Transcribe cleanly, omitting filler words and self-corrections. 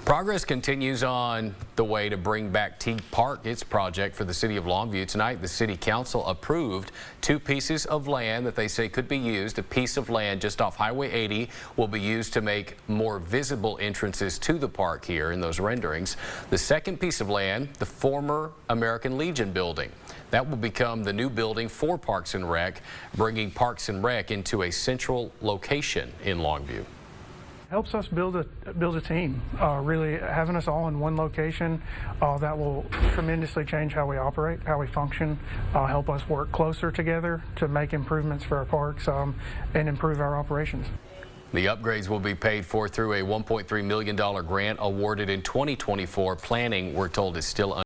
Progress continues on the way to bring back Teague Park, its project for the city of Longview. Tonight, the city council approved 2 pieces of land that they say could be used. A piece of land just off Highway 80 will be used to make more visible entrances to the park here in those renderings. The second piece of land, the former American Legion building. That will become the new building for Parks and Rec, bringing Parks and Rec into a central location in Longview. Helps us build a team. Really having us all in one location, that will tremendously change how we operate, how we function, help us work closer together to make improvements for our parks and improve our operations. The upgrades will be paid for through a $1.3 million grant awarded in 2024. Planning, we're told, is still